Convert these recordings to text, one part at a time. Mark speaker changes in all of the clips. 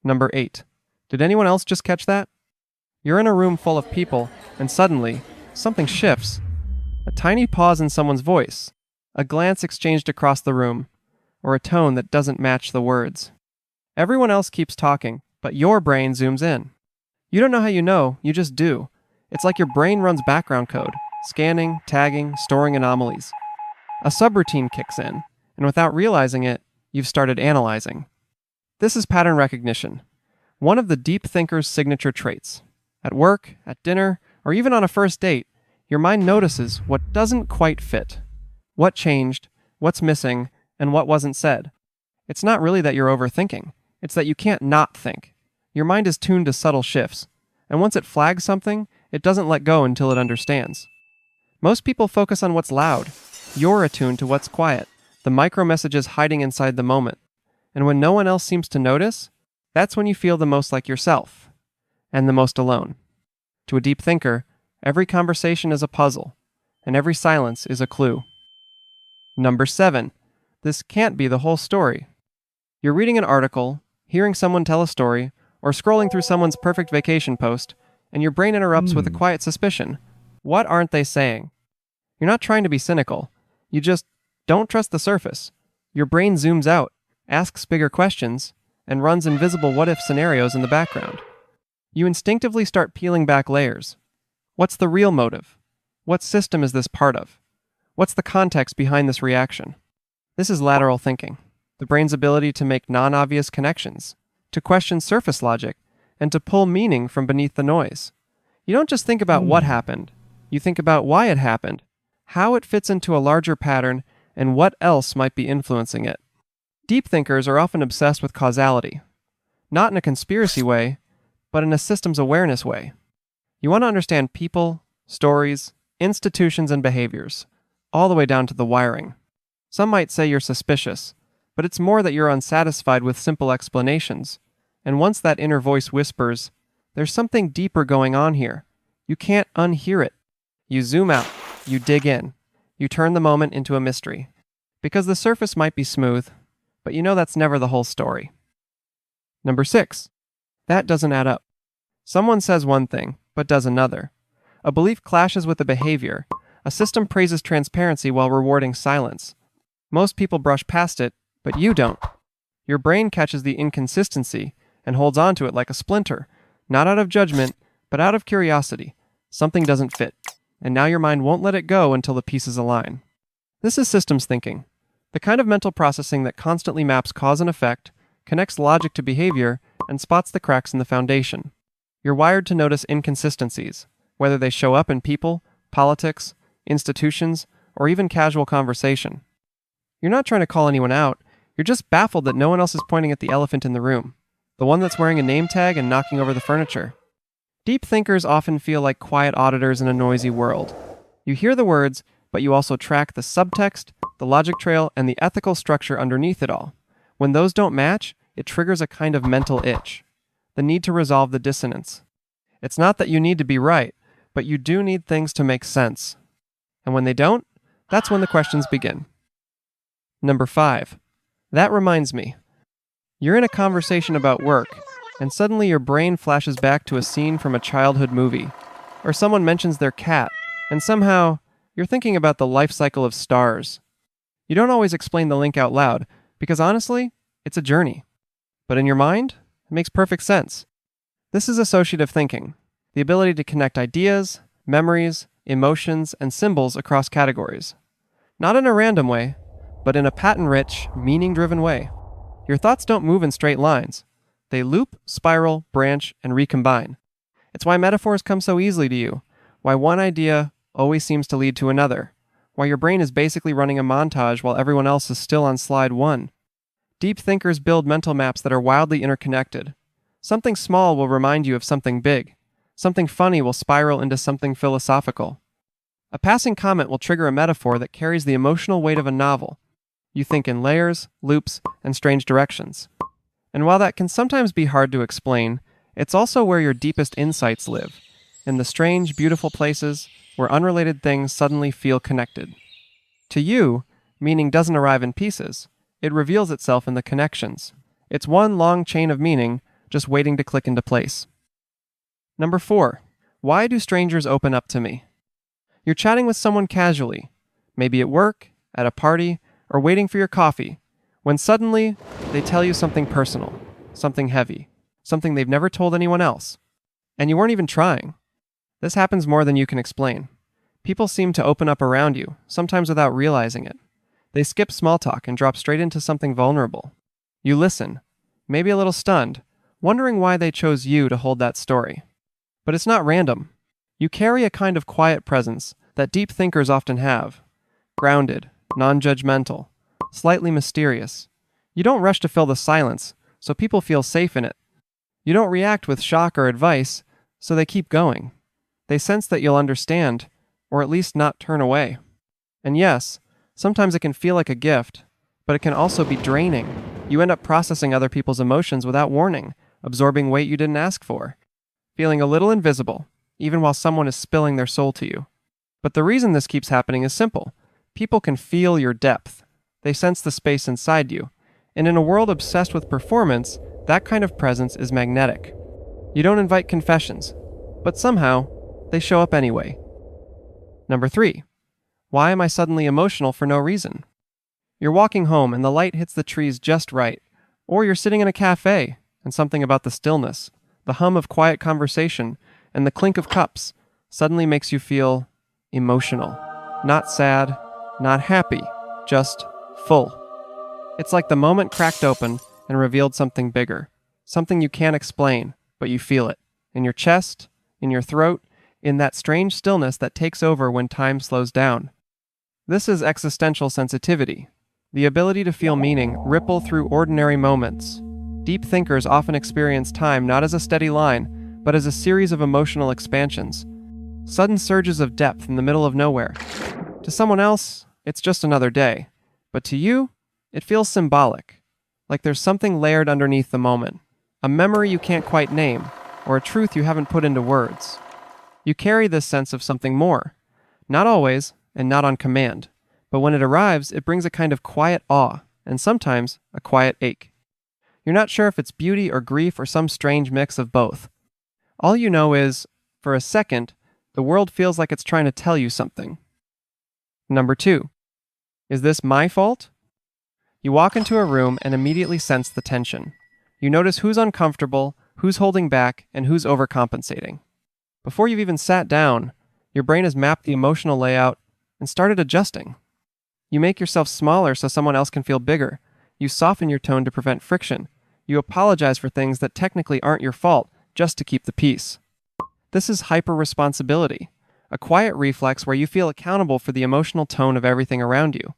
Speaker 1: Number 8. Did anyone else just catch that? You're in a room full of people, and suddenly, something shifts. A tiny pause in someone's voice, a glance exchanged across the room, or a tone that doesn't match the words. Everyone else keeps talking, but your brain zooms in. You don't know how you know, you just do. It's like your brain runs background code, scanning, tagging, storing anomalies. A subroutine kicks in, and without realizing it, you've started analyzing. This is pattern recognition, one of the deep thinker's signature traits. At work, at dinner, or even on a first date, your mind notices what doesn't quite fit. What changed, what's missing, and what wasn't said. It's not really that you're overthinking. It's that you can't not think. Your mind is tuned to subtle shifts, and once it flags something, it doesn't let go until it understands. Most people focus on what's loud. You're attuned to what's quiet, the micro messages hiding inside the moment. And when no one else seems to notice, that's when you feel the most like yourself, and the most alone. To a deep thinker, every conversation is a puzzle, and every silence is a clue. Number 7. This can't be the whole story. You're reading an article, hearing someone tell a story, or scrolling through someone's perfect vacation post, and your brain interrupts with a quiet suspicion. What aren't they saying? You're not trying to be cynical. You just don't trust the surface. Your brain zooms out, asks bigger questions, and runs invisible what-if scenarios in the background. You instinctively start peeling back layers. What's the real motive? What system is this part of? What's the context behind this reaction? This is lateral thinking, the brain's ability to make non-obvious connections, to question surface logic, and to pull meaning from beneath the noise. You don't just think about what happened. You think about why it happened, how it fits into a larger pattern, and what else might be influencing it. Deep thinkers are often obsessed with causality, not in a conspiracy way, but in a systems awareness way. You want to understand people, stories, institutions, and behaviors, all the way down to the wiring. Some might say you're suspicious, but it's more that you're unsatisfied with simple explanations. And once that inner voice whispers, there's something deeper going on here. You can't unhear it. You zoom out, you dig in, you turn the moment into a mystery. Because the surface might be smooth, but you know that's never the whole story. Number 6. That doesn't add up. Someone says one thing, but does another. A belief clashes with a behavior. A system praises transparency while rewarding silence. Most people brush past it, but you don't. Your brain catches the inconsistency and holds on to it like a splinter, not out of judgment, but out of curiosity. Something doesn't fit, and now your mind won't let it go until the pieces align. This is systems thinking, the kind of mental processing that constantly maps cause and effect, connects logic to behavior, and spots the cracks in the foundation. You're wired to notice inconsistencies, whether they show up in people, politics, institutions, or even casual conversation. You're not trying to call anyone out, you're just baffled that no one else is pointing at the elephant in the room, the one that's wearing a name tag and knocking over the furniture. Deep thinkers often feel like quiet auditors in a noisy world. You hear the words, but you also track the subtext, the logic trail, and the ethical structure underneath it all. When those don't match, it triggers a kind of mental itch, the need to resolve the dissonance. It's not that you need to be right, but you do need things to make sense. And when they don't, that's when the questions begin. Number 5. That reminds me. You're in a conversation about work, and suddenly your brain flashes back to a scene from a childhood movie, or someone mentions their cat, and somehow you're thinking about the life cycle of stars. You don't always explain the link out loud, because honestly, it's a journey. But in your mind, it makes perfect sense. This is associative thinking, the ability to connect ideas, memories, emotions, and symbols across categories. Not in a random way, but in a pattern-rich, meaning-driven way. Your thoughts don't move in straight lines. They loop, spiral, branch, and recombine. It's why metaphors come so easily to you, why one idea always seems to lead to another, why your brain is basically running a montage while everyone else is still on slide 1. Deep thinkers build mental maps that are wildly interconnected. Something small will remind you of something big. Something funny will spiral into something philosophical. A passing comment will trigger a metaphor that carries the emotional weight of a novel. You think in layers, loops, and strange directions. And while that can sometimes be hard to explain, it's also where your deepest insights live, in the strange, beautiful places where unrelated things suddenly feel connected. To you, meaning doesn't arrive in pieces. It reveals itself in the connections. It's one long chain of meaning, just waiting to click into place. Number 4. Why do strangers open up to me? You're chatting with someone casually, maybe at work, at a party, or waiting for your coffee, when suddenly they tell you something personal, something heavy, something they've never told anyone else. And you weren't even trying. This happens more than you can explain. People seem to open up around you, sometimes without realizing it. They skip small talk and drop straight into something vulnerable. You listen, maybe a little stunned, wondering why they chose you to hold that story. But it's not random. You carry a kind of quiet presence that deep thinkers often have. Grounded, non-judgmental, slightly mysterious. You don't rush to fill the silence, so people feel safe in it. You don't react with shock or advice, so they keep going. They sense that you'll understand, or at least not turn away. And yes, sometimes it can feel like a gift, but it can also be draining. You end up processing other people's emotions without warning, absorbing weight you didn't ask for, feeling a little invisible, even while someone is spilling their soul to you. But the reason this keeps happening is simple. People can feel your depth. They sense the space inside you. And in a world obsessed with performance, that kind of presence is magnetic. You don't invite confessions, but somehow, they show up anyway. Number 3. Why am I suddenly emotional for no reason? You're walking home and the light hits the trees just right, or you're sitting in a cafe and something about the stillness, the hum of quiet conversation, and the clink of cups suddenly makes you feel emotional. Not sad, not happy, just full. It's like the moment cracked open and revealed something bigger, something you can't explain, but you feel it, in your chest, in your throat, in that strange stillness that takes over when time slows down. This is existential sensitivity, the ability to feel meaning ripple through ordinary moments. Deep thinkers often experience time not as a steady line, but as a series of emotional expansions, sudden surges of depth in the middle of nowhere. To someone else, it's just another day, but to you, it feels symbolic, like there's something layered underneath the moment, a memory you can't quite name, or a truth you haven't put into words. You carry this sense of something more, not always, and not on command, but when it arrives, it brings a kind of quiet awe, and sometimes a quiet ache. You're not sure if it's beauty or grief or some strange mix of both. All you know is, for a second, the world feels like it's trying to tell you something. Number 2. Is this my fault? You walk into a room and immediately sense the tension. You notice who's uncomfortable, who's holding back, and who's overcompensating. Before you've even sat down, your brain has mapped the emotional layout and started adjusting. You make yourself smaller so someone else can feel bigger. You soften your tone to prevent friction. You apologize for things that technically aren't your fault, just to keep the peace. This is hyper-responsibility, a quiet reflex where you feel accountable for the emotional tone of everything around you.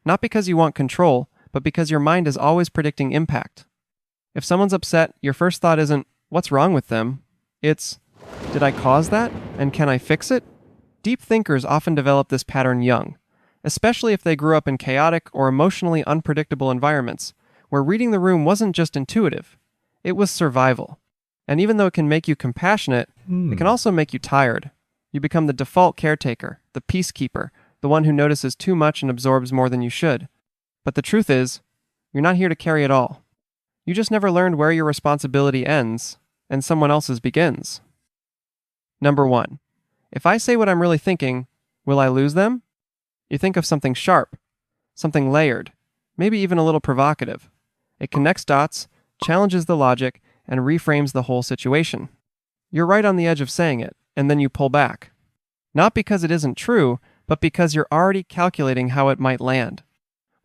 Speaker 1: Not because you want control, but because your mind is always predicting impact. If someone's upset, your first thought isn't, what's wrong with them? It's, did I cause that? And can I fix it? Deep thinkers often develop this pattern young, especially if they grew up in chaotic or emotionally unpredictable environments, where reading the room wasn't just intuitive, it was survival. And even though it can make you compassionate, it can also make you tired. You become the default caretaker, the peacekeeper, the one who notices too much and absorbs more than you should. But the truth is, you're not here to carry it all. You just never learned where your responsibility ends and someone else's begins. Number 1. If I say what I'm really thinking, will I lose them? You think of something sharp, something layered, maybe even a little provocative. It connects dots, challenges the logic, and reframes the whole situation. You're right on the edge of saying it, and then you pull back. Not because it isn't true, but because you're already calculating how it might land.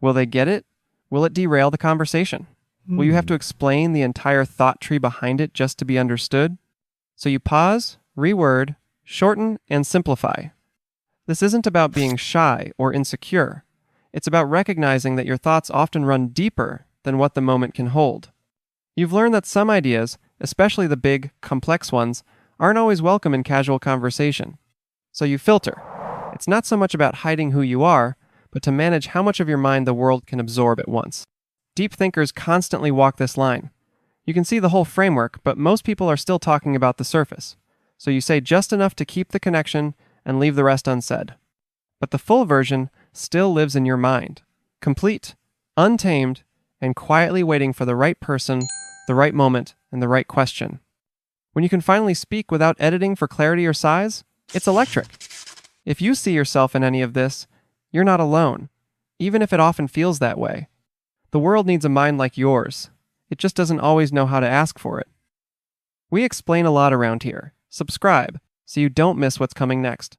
Speaker 1: Will they get it? Will it derail the conversation? Will you have to explain the entire thought tree behind it just to be understood? So you pause, reword, shorten, and simplify. This isn't about being shy or insecure. It's about recognizing that your thoughts often run deeper than what the moment can hold. You've learned that some ideas, especially the big, complex ones, aren't always welcome in casual conversation. So you filter. It's not so much about hiding who you are, but to manage how much of your mind the world can absorb at once. Deep thinkers constantly walk this line. You can see the whole framework, but most people are still talking about the surface. So you say just enough to keep the connection and leave the rest unsaid. But the full version still lives in your mind, complete, untamed, and quietly waiting for the right person, the right moment, and the right question. When you can finally speak without editing for clarity or size, it's electric. If you see yourself in any of this, you're not alone, even if it often feels that way. The world needs a mind like yours. It just doesn't always know how to ask for it. We explain a lot around here. Subscribe so you don't miss what's coming next.